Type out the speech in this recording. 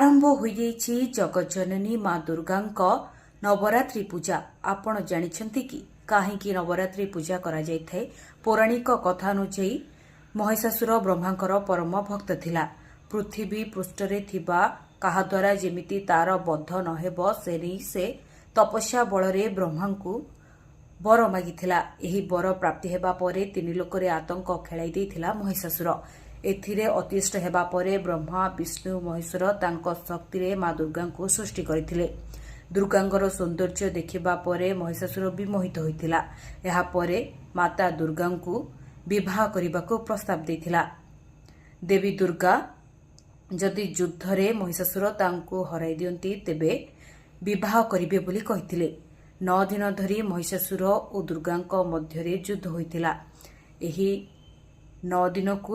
आरंभ हो जगज्जननी माँ दुर्गा नवरात्रि पूजा। आपण जानिछंती कि काहेकि नवरात्रि पूजा करा जायथाय? पौराणिक कथा अनुଯାयी महिषासुर ब्रह्मांकर परम भक्त थिला। पृथ्वी पृष्ठरे थिबा काहा द्वारा जेमिति तार बद्ध नहेब से नहीं से तपस्या बलरे ब्रह्मांकु बर मागिथिला। एही बर प्राप्ति हेबा परे तीन लोकरे आतंक खेलाई देइथिला महिषासुर। एथिरे अतिष्ठ हेबा परे ब्रह्मा विष्णु महेश्वर तांको शक्तिरे माँ दुर्गांकु सृष्टि करथिले। दुर्गांगर सौंदर्य देखिबा परे महिषासुर विमोहित होइथिला। एहा परे माता दुर्गांकु विवाह करिबाकु प्रस्ताव देइथिला। देवी दुर्गा जदि युद्धरे महिषासुर तांकु हराई दियंती तेबे विवाह करिबे बोली कहिथिले। 9 दिन धरी महिषासुर और दुर्गांक मध्यरे युद्ध होइथिला। एही 9 दिनकु